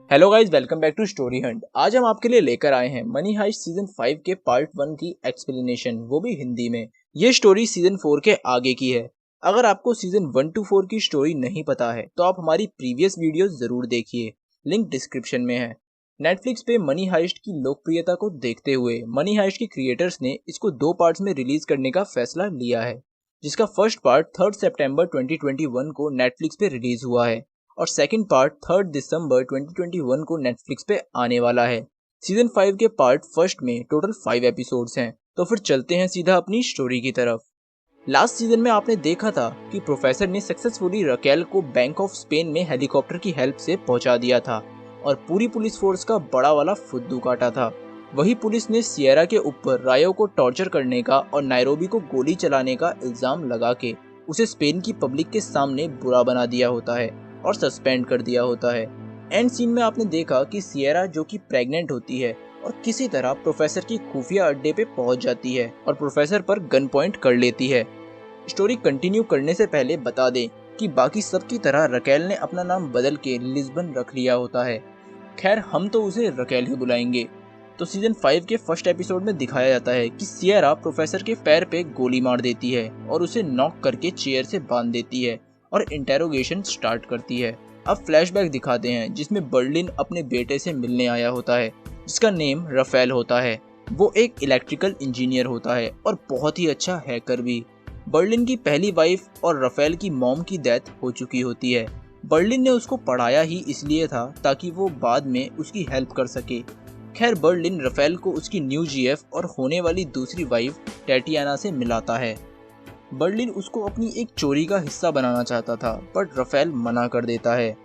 Hello guys, welcome back to Story Hunt. आज हम आपके लिए लेकर आए हैं मनी हाइस्ट सीजन 5 के पार्ट 1 की एक्सप्लेनेशन, वो भी हिंदी में। ये स्टोरी सीजन 4 के आगे की है। अगर आपको सीजन 1 to 4 की स्टोरी नहीं पता है तो आप हमारी प्रीवियस वीडियो जरूर देखिए, लिंक डिस्क्रिप्शन में है। नेटफ्लिक्स पे मनी हाइस्ट की लोकप्रियता को देखते हुए मनी हाइस्ट के क्रिएटर्स ने इसको 2 पार्ट्स में रिलीज करने का फैसला लिया है, जिसका फर्स्ट पार्ट 3 सितंबर 2021 को नेटफ्लिक्स पे रिलीज हुआ है और सेकंड पार्ट 3 दिसंबर 2021 को नेटफ्लिक्स पे आने वाला है। सीजन 5 के पार्ट फर्स्ट में टोटल 5 एपिसोड्स हैं। तो फिर चलते हैं सीधा अपनी स्टोरी की तरफ। लास्ट सीजन में आपने देखा था कि प्रोफेसर ने सक्सेसफुली रकेल को बैंक ऑफ स्पेन में हेलीकॉप्टर की हेल्प से पहुंचा दिया था और पूरी पुलिस फोर्स का बड़ा वाला फुद्दू काटा था। वही पुलिस ने सियरा के ऊपर रायो को टॉर्चर करने का और नायरोबी को गोली चलाने का इल्जाम लगा के उसे स्पेन की पब्लिक के सामने बुरा बना दिया होता है और सस्पेंड कर दिया होता है। एंड सीन में आपने देखा कि सियरा जो कि प्रेग्नेंट होती है और किसी तरह प्रोफेसर की खुफिया अड्डे पे पहुंच जाती है और प्रोफेसर पर गन पॉइंट कर लेती है। स्टोरी कंटिन्यू करने से पहले बता दें कि बाकी सब की तरह रकेल ने अपना नाम बदल के लिस्बन रख लिया होता है। खैर, हम तो उसे रकेल ही बुलाएंगे। तो सीजन 5 के फर्स्ट एपिसोड में दिखाया जाता है कि सियरा प्रोफेसर के पैर पे गोली मार देती है और उसे नॉक करके चेयर से बांध देती है और इंटेरोगेशन स्टार्ट करती है। अब फ्लैशबैक दिखाते हैं जिसमें बर्लिन अपने बेटे से मिलने आया होता है, जिसका नेम राफेल होता है। वो एक इलेक्ट्रिकल इंजीनियर होता है और बहुत ही अच्छा हैकर भी। बर्लिन की पहली वाइफ और राफेल की मॉम की डेथ हो चुकी होती है। बर्लिन ने उसको पढ़ाया ही इसलिए था ताकि वो बाद में उसकी हेल्प कर सके। खैर, बर्लिन राफेल को उसकी न्यू जीएफ और होने वाली दूसरी वाइफ टैटियाना से मिलाता है। बर्लिन उसको अपनी एक चोरी का हिस्सा बनाना चाहता था, बट राफेल मना कर देता है।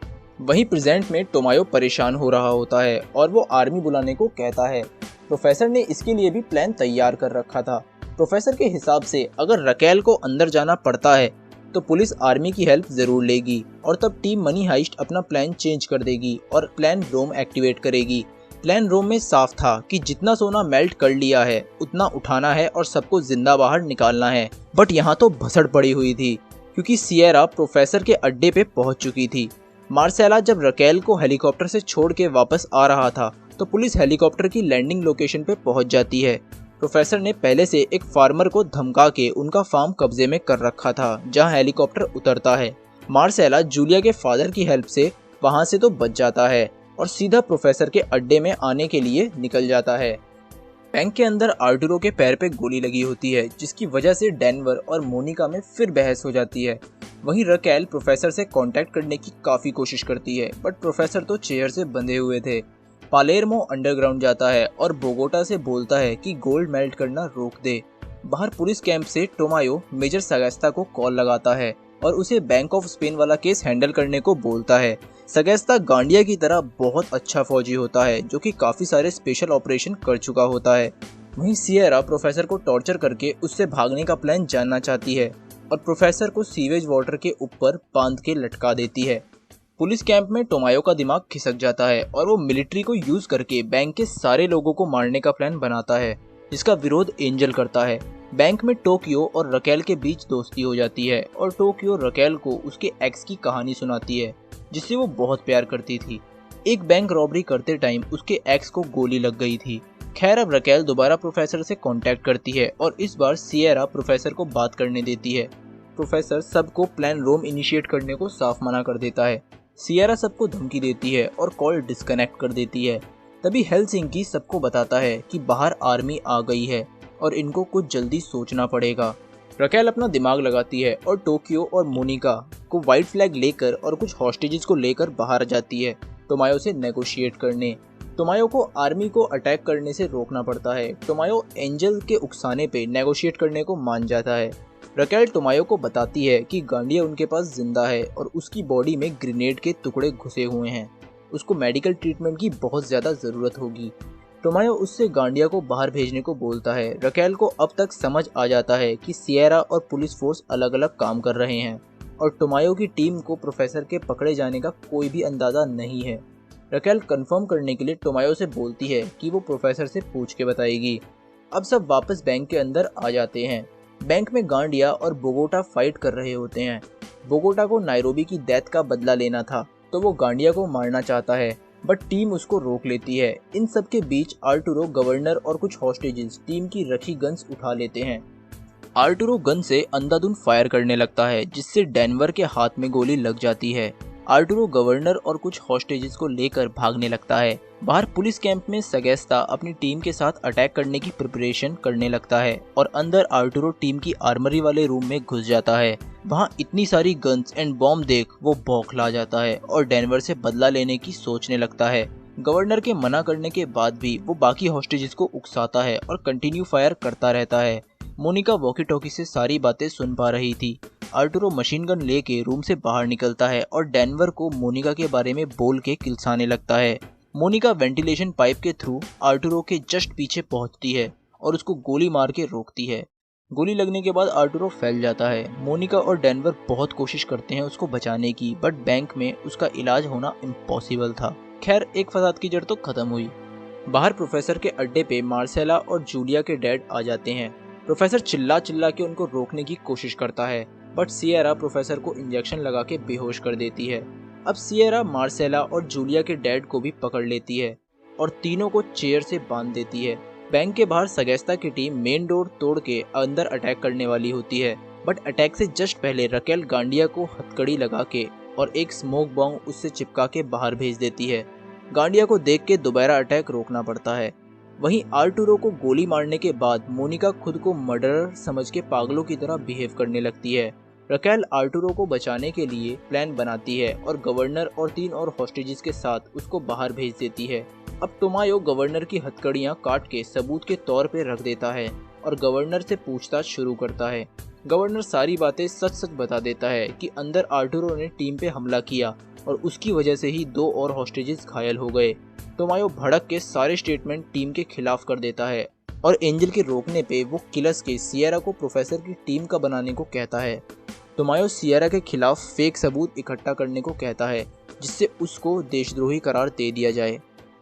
वहीं प्रेजेंट में टोमायो परेशान हो रहा होता है और वो आर्मी बुलाने को कहता है। प्रोफेसर ने इसके लिए भी प्लान तैयार कर रखा था। प्रोफेसर के हिसाब से अगर रकेल को अंदर जाना पड़ता है तो पुलिस आर्मी की हेल्प जरूर लेगी और तब टीम मनी हाइस्ट अपना प्लान चेंज कर देगी और प्लान रोम एक्टिवेट करेगी। प्लान रोम में साफ था कि जितना सोना मेल्ट कर लिया है उतना उठाना है और सबको जिंदा बाहर निकालना है। बट यहाँ तो भसड़ पड़ी हुई थी क्योंकि सियरा प्रोफेसर के अड्डे पे पहुंच चुकी थी। मार्सेला जब रकेल को हेलीकॉप्टर से छोड़ के वापस आ रहा था तो पुलिस हेलीकॉप्टर की लैंडिंग लोकेशन पे पहुंच जाती है। प्रोफेसर ने पहले से एक फार्मर को धमका के उनका फार्म कब्जे में कर रखा था जहाँ हेलीकॉप्टर उतरता है। मार्सेला जूलिया के फादर की हेल्प से वहाँ से तो बच जाता है और सीधा प्रोफेसर के अड्डे में आने के लिए निकल जाता है। बैंक के अंदर आर्टुरो के पैर पे गोली लगी होती है, जिसकी वजह से डेनवर और मोनिका में फिर बहस हो जाती है। वहीं रकेल प्रोफेसर से कांटेक्ट करने की काफ़ी कोशिश करती है, बट प्रोफेसर तो चेयर से बंधे हुए थे। पालेर्मो अंडरग्राउंड जाता है और बोगोटा से बोलता है कि गोल्ड मेल्ट करना रोक दे। बाहर पुलिस कैंप से टोमायो मेजर सगेस्ता को कॉल लगाता है और उसे बैंक ऑफ स्पेन वाला केस हैंडल करने को बोलता है। सगेस्ता गांडिया की तरह बहुत अच्छा फौजी होता है जो कि काफ़ी सारे स्पेशल ऑपरेशन कर चुका होता है। वहीं सियरा प्रोफेसर को टॉर्चर करके उससे भागने का प्लान जानना चाहती है और प्रोफेसर को सीवेज वाटर के ऊपर बांध के लटका देती है। पुलिस कैंप में टोमायो का दिमाग खिसक जाता है और वो मिलिट्री को यूज करके बैंक के सारे लोगों को मारने का प्लान बनाता है, जिसका विरोध एंजल करता है। बैंक में टोक्यो और रकेल के बीच दोस्ती हो जाती है और टोक्यो रकेल को उसके एक्स की कहानी सुनाती है जिससे वो बहुत प्यार करती थी। एक बैंक रॉबरी करते टाइम उसके एक्स को गोली लग गई थी। खैर, अब रकेल दोबारा प्रोफेसर से कांटेक्ट करती है और इस बार सियरा प्रोफेसर को बात करने देती है। प्रोफेसर सबको प्लान रोम इनिशिएट करने को साफ मना कर देता है। सियरा सबको धमकी देती है और कॉल डिस्कनेक्ट कर देती है। तभी हेलसिंकी सबको बताता है कि बाहर आर्मी आ गई है और इनको कुछ जल्दी सोचना पड़ेगा। रकेल अपना दिमाग लगाती है और टोक्यो और मोनिका को व्हाइट फ्लैग लेकर और कुछ हॉस्टेजेस को लेकर बाहर जाती है टोमायो से नेगोशिएट करने। टोमायो को आर्मी को अटैक करने से रोकना पड़ता है। टोमायो एंजल के उकसाने पे नेगोशिएट करने को मान जाता है। रकेल टोमायो को बताती है कि गांडिया उनके पास जिंदा है और उसकी बॉडी में ग्रेनेड के टुकड़े घुसे हुए हैं, उसको मेडिकल ट्रीटमेंट की बहुत ज़्यादा ज़रूरत होगी। टोमायो उससे गांडिया को बाहर भेजने को बोलता है। रकेल को अब तक समझ आ जाता है कि सियरा और पुलिस फोर्स अलग अलग काम कर रहे हैं और टोमायो की टीम को प्रोफेसर के पकड़े जाने का कोई भी अंदाज़ा नहीं है। रकेल कंफर्म करने के लिए टोमायो से बोलती है कि वो प्रोफेसर से पूछ के बताएगी। अब सब वापस बैंक के अंदर आ जाते हैं। बैंक में गांडिया और बोगोटा फाइट कर रहे होते हैं। बोगोटा को नायरोबी की डेथ का बदला लेना था तो वो गांडिया को मारना चाहता है, बट टीम उसको रोक लेती है। इन सब के बीच आर्टुरो, गवर्नर और कुछ हॉस्टेजेस टीम की रखी गन्स उठा लेते हैं। आर्टुरो गन से अंधाधुंध फायर करने लगता है, जिससे डेनवर के हाथ में गोली लग जाती है। आर्टुरो गवर्नर और कुछ हॉस्टेजेस को लेकर भागने लगता है। बाहर पुलिस कैंप में सगेस्ता अपनी टीम के साथ अटैक करने की प्रिपरेशन करने लगता है और अंदर आर्टुरो टीम की आर्मरी वाले रूम में घुस जाता है। वहाँ इतनी सारी गन्स एंड बॉम्ब देख वो बौखला जाता है और डेनवर से बदला लेने की सोचने लगता है। गवर्नर के मना करने के बाद भी वो बाकी हॉस्टेजेस को उकसाता है और कंटिन्यू फायर करता रहता है। मोनिका वॉकी टॉकी से सारी बातें सुन पा रही थी। आर्टुरो मशीन गन लेके रूम से बाहर निकलता है और डेनवर को मोनिका के बारे में बोल के किलसाने लगता है। मोनिका वेंटिलेशन पाइप के थ्रू आर्टुरो के जस्ट पीछे पहुंचती है और उसको गोली मार के रोकती है। गोली लगने के बाद आर्टुरो फैल जाता है। मोनिका और डेनवर बहुत कोशिश करते हैं उसको बचाने की, बट बैंक में उसका इलाज होना इम्पॉसिबल था। खैर, एक फसाद की जड़ तो खत्म हुई। बाहर प्रोफेसर के अड्डे पे मार्सेला और जूलिया के डैड आ जाते हैं। प्रोफेसर चिल्ला चिल्ला के उनको रोकने की कोशिश करता है, बट सियरा प्रोफेसर को इंजेक्शन लगा के बेहोश कर देती है। अब सियरा मार्सेला और जूलिया के डैड को भी पकड़ लेती है और तीनों को चेयर से बांध देती है। बैंक के बाहर सगेस्ता की टीम मेन डोर तोड़ के अंदर अटैक करने वाली होती है, बट अटैक से जस्ट पहले रकेल गांडिया को हथकड़ी लगा के और एक स्मोक बॉम्ब उससे चिपका के बाहर भेज देती है। गांडिया को देख के दोबारा अटैक रोकना पड़ता है। वहीं आर्टुरो को गोली मारने के बाद मोनिका खुद को मर्डरर समझ के पागलों की तरह बिहेव करने लगती है। रकेल आर्टुरो को बचाने के लिए प्लान बनाती है और गवर्नर और 3 और हॉस्टेजेस के साथ उसको बाहर भेज देती है। अब टोमायो गवर्नर की हथकड़ियां काट के सबूत के तौर पे रख देता है और गवर्नर से पूछताछ शुरू करता है। गवर्नर सारी बातें सच सच बता देता है कि अंदर आर्टुरो ने टीम पे हमला किया और उसकी वजह से ही 2 और हॉस्टेजेस घायल हो गए। टोमायो भड़क के सारे स्टेटमेंट टीम के खिलाफ कर देता है और एंजल के रोकने पे वो किलस के सियरा को प्रोफेसर की टीम का बनाने को कहता है। टोमायो सियरा के खिलाफ फेक सबूत इकट्ठा करने को कहता है, जिससे उसको देशद्रोही करार दे दिया जाए।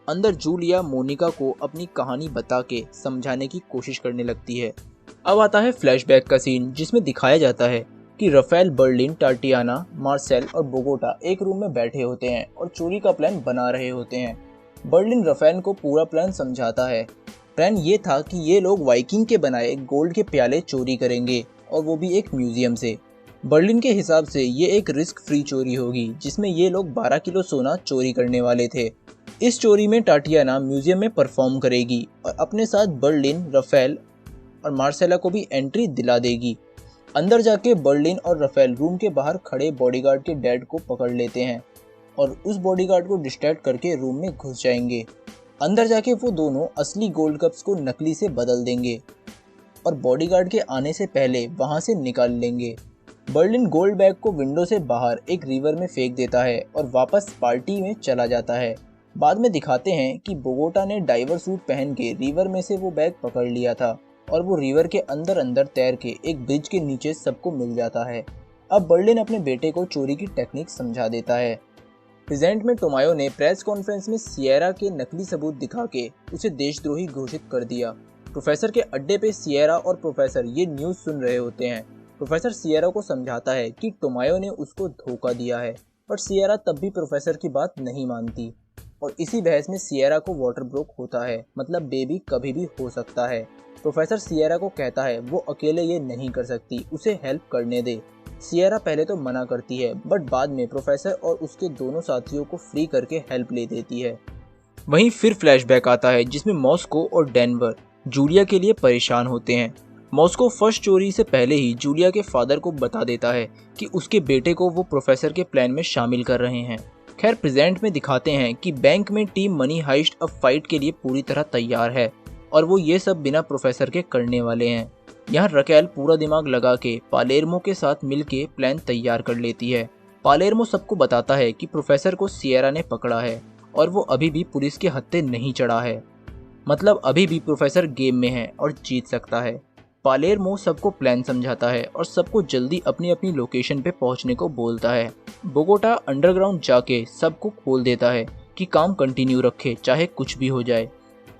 अंदर जूलिया मोनिका को अपनी कहानी बता के समझाने की कोशिश करने लगती है। अब आता है फ्लैशबैक का सीन, जिसमें दिखाया जाता है कि रफेल, बर्लिन, टाटियाना, मार्सेल और बोगोटा एक रूम में बैठे होते हैं और चोरी का प्लान बना रहे होते हैं। बर्लिन रफेल को पूरा प्लान समझाता है। प्लान ये था कि ये लोग वाइकिंग के बनाए गोल्ड के प्याले चोरी करेंगे और वो भी एक म्यूजियम से। बर्लिन के हिसाब से ये एक रिस्क फ्री चोरी होगी, जिसमें ये लोग 12 किलो सोना चोरी करने वाले थे। इस चोरी में टाटियाना म्यूजियम में परफॉर्म करेगी और अपने साथ बर्लिन, रफेल और मार्सेला को भी एंट्री दिला देगी। अंदर जाके बर्लिन और रफेल रूम के बाहर खड़े बॉडीगार्ड के डैड को पकड़ लेते हैं और उस बॉडीगार्ड को डिस्ट्रैक्ट करके रूम में घुस जाएंगे। अंदर जाके वो दोनों असली गोल्ड कप्स को नकली से बदल देंगे और बॉडीगार्ड के आने से पहले वहां से निकाल लेंगे। बर्लिन गोल्ड बैग को विंडो से बाहर एक रिवर में फेंक देता है और वापस पार्टी में चला जाता है। बाद में दिखाते हैं कि बोगोटा ने डाइवर सूट पहन के रिवर में से वो बैग पकड़ लिया था और वो रिवर के अंदर अंदर तैर के एक ब्रिज के नीचे सबको मिल जाता है। अब बर्लिन अपने बेटे को चोरी की टेक्निक समझा देता है। प्रेजेंट में टोमायो ने प्रेस कॉन्फ्रेंस में सियरा के नकली सबूत दिखा के उसे देशद्रोही घोषित कर दिया। प्रोफेसर के अड्डे पे सियरा और प्रोफेसर ये न्यूज़ सुन रहे होते हैं। प्रोफेसर सियरा को समझाता है कि टोमायो ने उसको धोखा दिया है, पर सियरा तब भी प्रोफेसर की बात नहीं मानती और इसी बहस में सियरा को वाटर ब्रोक होता है, मतलब बेबी कभी भी हो सकता है। प्रोफेसर सियरा को कहता है वो अकेले ये नहीं कर सकती, उसे हेल्प करने दे। सियरा पहले तो मना करती है, बट बाद में प्रोफेसर और उसके दोनों साथियों को फ्री करके हेल्प ले देती है। वहीं फिर फ्लैशबैक आता है, जिसमें मॉस्को और डेनवर जूलिया के लिए परेशान होते हैं। मॉस्को फर्स्ट चोरी से पहले ही जूलिया के फादर को बता देता है कि उसके बेटे को वो प्रोफेसर के प्लान में शामिल कर रहे हैं। खैर, प्रेजेंट में दिखाते हैं कि बैंक में टीम मनी हाइस्ट अब फाइट के लिए पूरी तरह तैयार है और वो ये सब बिना प्रोफेसर के करने वाले हैं। यहाँ रकेल पूरा दिमाग लगा के पालेर्मो के साथ मिलके प्लान तैयार कर लेती है। पालेर्मो सबको बताता है कि प्रोफेसर को सियरा ने पकड़ा है और वो अभी भी पुलिस के हत्थे नहीं चढ़ा है, मतलब अभी भी प्रोफेसर गेम में है और जीत सकता है। पालेर्मो सबको प्लान समझाता है और सबको जल्दी अपनी अपनी लोकेशन पे पहुंचने को बोलता है। बोगोटा अंडरग्राउंड जाके सबको खोल देता है कि काम कंटिन्यू रखे चाहे कुछ भी हो जाए।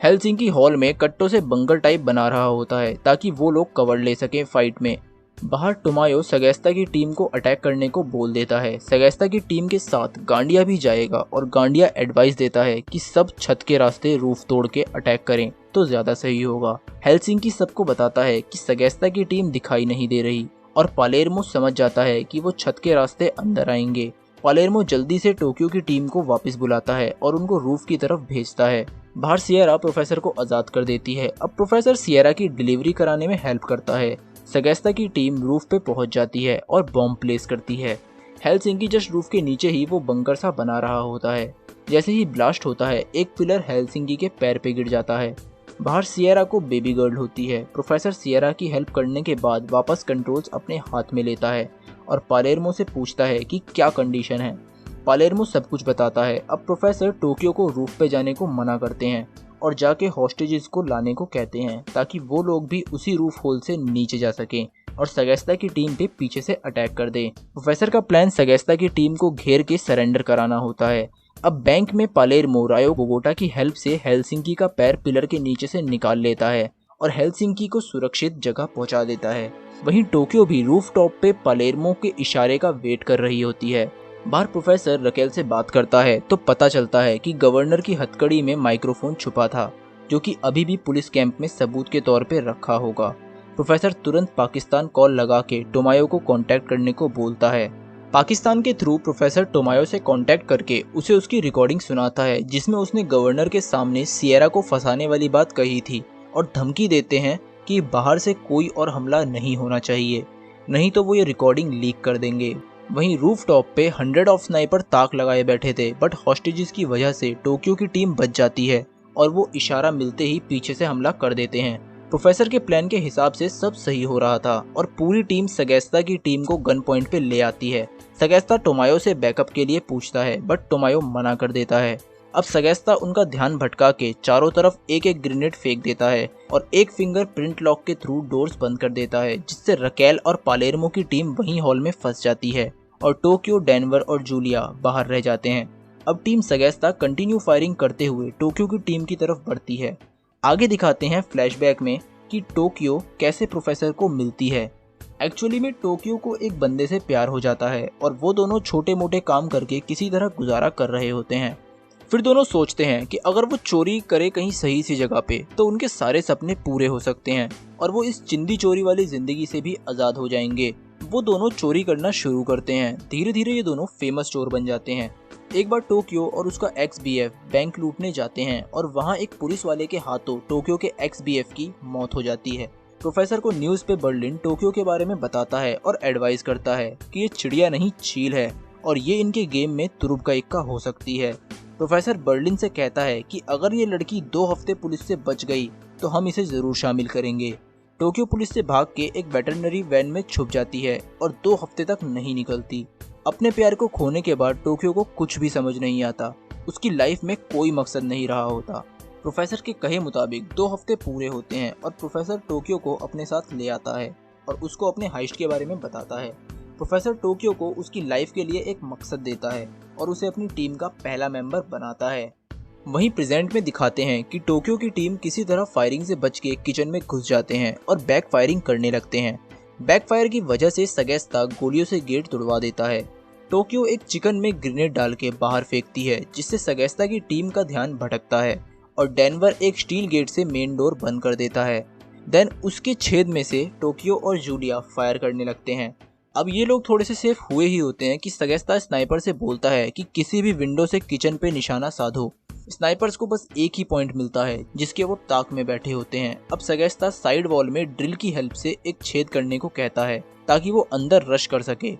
हेलसिंकी हॉल में कट्टों से बंकर टाइप बना रहा होता है ताकि वो लोग कवर ले सकें फाइट में। बाहर टोमायो सगैस्ता की टीम को अटैक करने को बोल देता है। सगैस्ता की टीम के साथ गांडिया भी जाएगा और गांडिया एडवाइस देता है कि सब छत के रास्ते रूफ तोड़ के अटैक करें तो ज्यादा सही होगा। हेलसिंकी सबको बताता है कि सगैस्ता की टीम दिखाई नहीं दे रही और पालेर्मो समझ जाता है कि वो छत के रास्ते अंदर आएंगे। पालेर्मो जल्दी से टोक्यो की टीम को वापस बुलाता है और उनको रूफ की तरफ भेजता है। बाहर सियरा प्रोफेसर को आजाद कर देती है। अब प्रोफेसर सियरा की डिलीवरी कराने में हेल्प करता है। सगैस्ता की टीम रूफ पे पहुंच जाती है और बॉम्ब प्लेस करती है। हेलसिंकी जस्ट रूफ के नीचे ही वो बंकर सा बना रहा होता है। जैसे ही ब्लास्ट होता है एक पिलर हेलसिंकी के पैर पे गिर जाता है। बाहर सियरा को बेबी गर्ल होती है। प्रोफेसर सियरा की हेल्प करने के बाद वापस कंट्रोल्स अपने हाथ में लेता है और पालेर्मो से पूछता है कि क्या कंडीशन है। पालेर्मो सब कुछ बताता है। अब प्रोफेसर टोक्यो को रूफ पे जाने को मना करते हैं और जाके हॉस्टेजेस को लाने को कहते हैं ताकि वो लोग भी उसी रूफ होल से नीचे जा सकें और सगैस्ता की टीम पे पीछे से अटैक कर दें। प्रोफेसर का प्लान सगैस्ता की टीम को घेर के सरेंडर कराना होता है। अब बैंक में पालेर्मो रायो बोगोटा की हेल्प से हेलसिंकी का पैर पिलर के नीचे से निकाल लेता है और हेलसिंकी को सुरक्षित जगह पहुंचा देता है। वहीं टोक्यो भी रूफ टॉप पे पालेर्मो के इशारे का वेट कर रही होती है। बाहर प्रोफेसर रकेल से बात करता है तो पता चलता है कि गवर्नर की हथकड़ी में माइक्रोफोन छुपा था जो कि अभी भी पुलिस कैंप में सबूत के तौर पे रखा होगा। प्रोफेसर तुरंत पाकिस्तान कॉल लगा के टोमायो को कांटेक्ट करने को बोलता है। पाकिस्तान के थ्रू प्रोफेसर टोमायो से कांटेक्ट करके उसे उसकी रिकॉर्डिंग सुनाता है जिसमें उसने गवर्नर के सामने सियरा को फंसाने वाली बात कही थी और धमकी देते हैं कि बाहर से कोई और हमला नहीं होना चाहिए, नहीं तो वो ये रिकॉर्डिंग लीक कर देंगे। वहीं रूफ टॉप पे 100 ऑफ स्नाइपर ताक लगाए बैठे थे बट हॉस्टेजेस की वजह से टोक्यो की टीम बच जाती है और वो इशारा मिलते ही पीछे से हमला कर देते हैं। प्रोफेसर के प्लान के हिसाब से सब सही हो रहा था और पूरी टीम सगैस्ता की टीम को गन पॉइंट पे ले आती है। सगैस्ता टोमायो से बैकअप के लिए पूछता है बट टोमायो मना कर देता है। अब सगैस्ता उनका ध्यान भटका के चारों तरफ एक एक ग्रेनेड फेंक देता है और एक फिंगर प्रिंट लॉक के थ्रू डोर्स बंद कर देता है जिससे रकेल और पालेर्मो की टीम वहीं हॉल में फंस जाती है और टोक्यो, डेनवर और जूलिया बाहर रह जाते हैं। अब टीम सगैस्ता कंटिन्यू फायरिंग करते हुए टोक्यो की टीम की तरफ बढ़ती है। आगे दिखाते हैं फ्लैशबैक में कि टोक्यो कैसे प्रोफेसर को मिलती है। एक्चुअली में टोक्यो को एक बंदे से प्यार हो जाता है और वो दोनों छोटे मोटे काम करके किसी तरह गुजारा कर रहे होते हैं। फिर दोनों सोचते हैं कि अगर वो चोरी करे कहीं सही सी जगह पे तो उनके सारे सपने पूरे हो सकते हैं और वो इस चिंदी चोरी वाली जिंदगी से भी आज़ाद हो जाएंगे। वो दोनों चोरी करना शुरू करते हैं। धीरे धीरे ये दोनों फेमस चोर बन जाते हैं। एक बार टोक्यो और उसका XBF बैंक लूटने जाते हैं और वहाँ एक पुलिस वाले के हाथों टोक्यो के XBF की मौत हो जाती है। प्रोफेसर को न्यूज़ पे बर्लिन टोक्यो के बारे में बताता है और एडवाइस करता है कि ये चिड़िया नहीं चील है और ये इनके गेम में तुरुप का इक्का हो सकती है। प्रोफेसर बर्लिन से कहता है कि अगर ये लड़की 2 हफ्ते पुलिस से बच गई तो हम इसे जरूर शामिल करेंगे। टोक्यो पुलिस से भाग के एक वेटरनरी वैन में छुप जाती है और 2 हफ्ते तक नहीं निकलती। अपने प्यार को खोने के बाद टोक्यो को कुछ भी समझ नहीं आता। उसकी लाइफ में कोई मकसद नहीं रहा होता। प्रोफेसर के कहे मुताबिक 2 हफ्ते पूरे होते हैं और प्रोफेसर टोक्यो को अपने साथ ले आता है और उसको अपने हाइस्ट के बारे में बताता है। प्रोफेसर टोक्यो को उसकी लाइफ के लिए एक मकसद देता है और उसे अपनी टीम का पहला मेंबर बनाता है। वहीं प्रेजेंट में दिखाते हैं कि टोक्यो की टीम किसी तरह फायरिंग से बच के किचन में घुस जाते हैं और बैक फायरिंग करने लगते हैं। बैकफायर की वजह से सगैस्ता गोलियों से गेट तोड़वा देता है। टोक्यो एक चिकन में ग्रेनेड डाल के बाहर फेंकती है जिससे सगैस्ता की टीम का ध्यान भटकता है और डेनवर एक स्टील गेट से मेन डोर बंद कर देता है। देन उसके छेद में से टोक्यो और जूलिया फायर करने लगते हैं। अब ये लोग थोड़े से सेफ हुए ही होते हैं कि सगैस्ता स्नाइपर से बोलता है कि किसी भी विंडो से किचन पे निशाना साधो। स्नाइपर्स को बस एक ही पॉइंट मिलता है जिसके वो ताक में बैठे होते हैं। अब सगैस्ता साइड वॉल में ड्रिल की हेल्प से एक छेद करने को कहता है ताकि वो अंदर रश कर सके।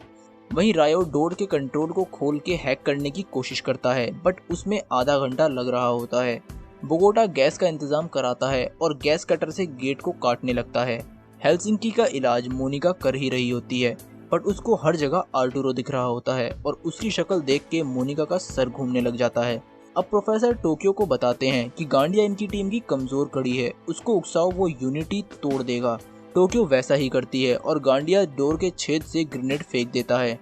वहीं रायो डोर के कंट्रोल को खोल के हैक करने की कोशिश करता है बट उसमें आधा घंटा लग रहा होता है। बोगोटा गैस का इंतजाम कराता है और गैस कटर से गेट को काटने लगता है। हेलसिंकी का इलाज मोनिका कर ही रही होती है बट उसको हर जगह आर्टुरो दिख रहा होता है और उसकी शक्ल देख के मोनिका का सर घूमने लग जाता है। अब प्रोफेसर टोक्यो को बताते हैं कि गांडिया इनकी टीम की कमजोर कड़ी है, उसको उकसाओ वो यूनिटी तोड़ देगा। टोक्यो वैसा ही करती है और गांडिया डोर के छेद से ग्रेनेड फेंक देता है।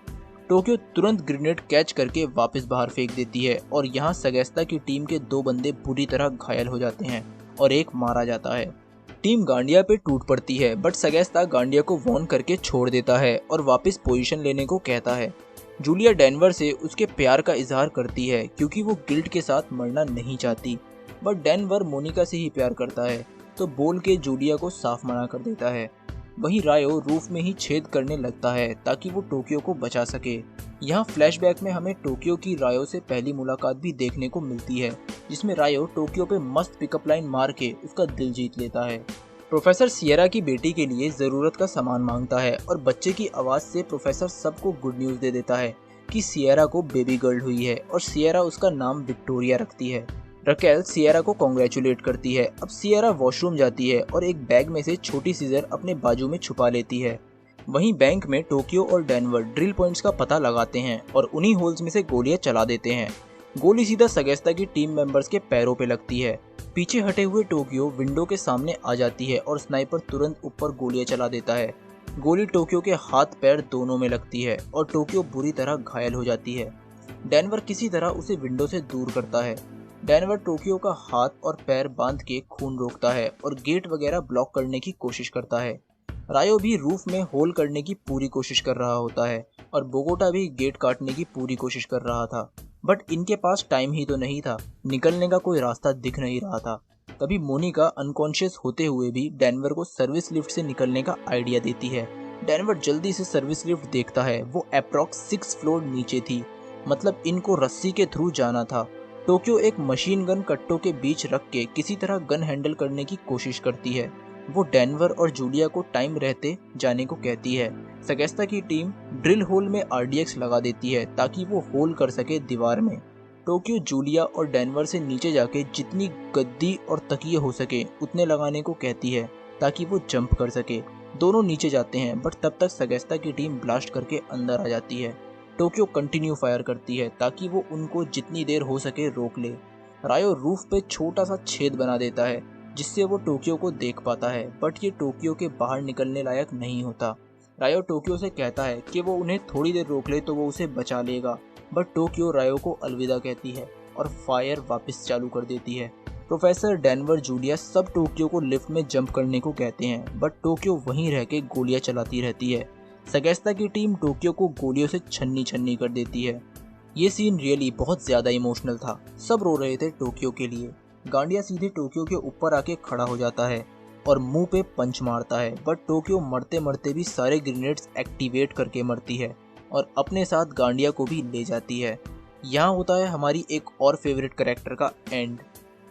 टोक्यो तुरंत ग्रेनेड कैच करके वापस बाहर फेंक देती है और यहाँ सगैस्ता की टीम के 2 बंदे बुरी तरह घायल हो जाते हैं और एक मारा जाता है। टीम गांडिया पे टूट पड़ती है, बट सगैस्ता गांडिया को वॉर्न करके छोड़ देता है और वापस पोजीशन लेने को कहता है। जूलिया डेनवर से उसके प्यार का इजहार करती है क्योंकि वो गिल्ट के साथ मरना नहीं चाहती, बट डेनवर मोनिका से ही प्यार करता है, तो बोल के जूलिया को साफ मना कर देता है। वहीं रायो रूफ में ही छेद करने लगता है ताकि वो टोक्यो को बचा सके। यहाँ फ्लैशबैक में हमें टोक्यो की रायो से पहली मुलाकात भी देखने को मिलती है, जिसमें रायो टोक्यो पे मस्त पिकअप लाइन मार के उसका दिल जीत लेता है। प्रोफेसर सियरा की बेटी के लिए ज़रूरत का सामान मांगता है और बच्चे की आवाज़ से प्रोफेसर सबको गुड न्यूज़ दे देता है कि सियरा को बेबी गर्ल हुई है और सियरा उसका नाम विक्टोरिया रखती है। रकेल सियरा को कॉन्ग्रेचुलेट करती है। अब सियरा वॉशरूम जाती है और एक बैग में से छोटी सीजर अपने बाजू में छुपा लेती है। वहीं बैंक में टोक्यो और डेनवर ड्रिल पॉइंट्स का पता लगाते हैं और उन्हीं होल्स में से गोलियां चला देते हैं। गोली सीधा सगैस्ता की टीम मेंबर्स के पैरों पे लगती है। पीछे हटे हुए टोक्यो विंडो के सामने आ जाती है और स्नाइपर तुरंत ऊपर गोलियां चला देता है। गोली टोक्यो के हाथ पैर दोनों में लगती है और टोक्यो बुरी तरह घायल हो जाती है। डेनवर किसी तरह उसे विंडो से दूर करता है। डेनवर टोक्यो का हाथ और पैर बांध के खून रोकता है और गेट वगैरह ब्लॉक करने की कोशिश करता है। रायो भी रूफ में होल करने की पूरी कोशिश कर रहा होता है और बोगोटा भी गेट काटने की पूरी कोशिश कर रहा था, बट इनके पास टाइम ही तो नहीं था, निकलने का कोई रास्ता दिख नहीं रहा था। तभी मोनिका अनकॉन्शियस होते हुए भी डेनवर को सर्विस लिफ्ट से निकलने का आइडिया देती है। डेनवर जल्दी से सर्विस लिफ्ट देखता है, वो अप्रॉक्स 6 फ्लोर नीचे थी, मतलब इनको रस्सी के थ्रू जाना था। टोक्यो एक मशीन गन कट्टों के बीच रख के किसी तरह गन हैंडल करने की कोशिश करती है। वो डेनवर और जूलिया को टाइम रहते जाने को कहती है। सगैस्ता की टीम ड्रिल होल में आरडीएक्स लगा देती है ताकि वो होल कर सके दीवार में। टोक्यो जूलिया और डेनवर से नीचे जाके जितनी गद्दी और तकिए हो सके उतने लगाने को कहती है ताकि वो जंप कर सके। दोनों नीचे जाते हैं, बट तब तक सगैस्ता की टीम ब्लास्ट करके अंदर आ जाती है। टोक्यो कंटिन्यू फायर करती है ताकि वो उनको जितनी देर हो सके रोक ले। रायो रूफ पे छोटा सा छेद बना देता है जिससे वो टोक्यो को देख पाता है, बट ये टोक्यो के बाहर निकलने लायक नहीं होता। रायो टोक्यो से कहता है कि वो उन्हें थोड़ी देर रोक ले तो वो उसे बचा लेगा, बट टोक्यो रायो को अलविदा कहती है और फायर वापस चालू कर देती है। प्रोफेसर डेनवर जूलिया सब टोक्यो को लिफ्ट में जंप करने को कहते हैं, बट टोक्यो वहीं रह के गोलियां चलाती रहती है। सगैस्ता की टीम टोक्यो को गोलियों से छन्नी छन्नी कर देती है। ये सीन रियली बहुत ज़्यादा इमोशनल था। सब रो रहे थे टोक्यो के लिए। गांडिया सीधे टोक्यो के ऊपर आके खड़ा हो जाता है और मुंह पे पंच मारता है, बट टोक्यो मरते मरते भी सारे ग्रेनेड्स एक्टिवेट करके मरती है और अपने साथ गांडिया को भी ले जाती है। यहाँ होता है हमारी एक और फेवरेट कैरेक्टर का एंड।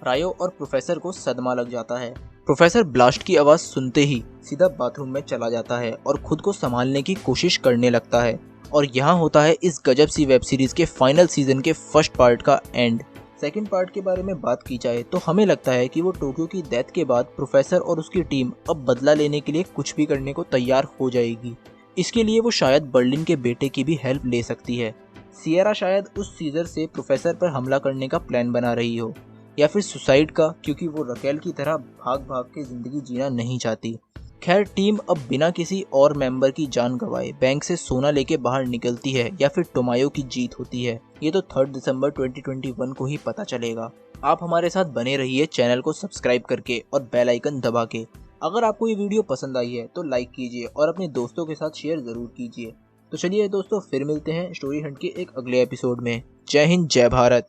रायो और प्रोफेसर को सदमा लग जाता है। प्रोफेसर ब्लास्ट की आवाज़ सुनते ही सीधा बाथरूम में चला जाता है और खुद को संभालने की कोशिश करने लगता है। और यहाँ होता है इस गजब सी वेब सीरीज के फाइनल सीजन के फर्स्ट पार्ट का एंड। सेकंड पार्ट के बारे में बात की जाए तो हमें लगता है कि वो टोक्यो की डेथ के बाद प्रोफेसर और उसकी टीम अब बदला लेने के लिए कुछ भी करने को तैयार हो जाएगी। इसके लिए वो शायद बर्लिन के बेटे की भी हेल्प ले सकती है। सियरा शायद उस सीजर से प्रोफेसर पर हमला करने का प्लान बना रही हो, या फिर सुसाइड का, क्योंकि वो रकेल की तरह भाग भाग के जिंदगी जीना नहीं चाहती। खैर, टीम अब बिना किसी और मेंबर की जान गंवाए बैंक से सोना लेके बाहर निकलती है या फिर टोमायो की जीत होती है, ये तो 3 दिसंबर 2021 को ही पता चलेगा। आप हमारे साथ बने रहिए चैनल को सब्सक्राइब करके और बेल आइकन दबा के। अगर आपको ये वीडियो पसंद आई है तो लाइक कीजिए और अपने दोस्तों के साथ शेयर जरूर कीजिए। तो चलिए दोस्तों, फिर मिलते हैं स्टोरी हंट के एक अगले एपिसोड में। जय हिंद, जय भारत।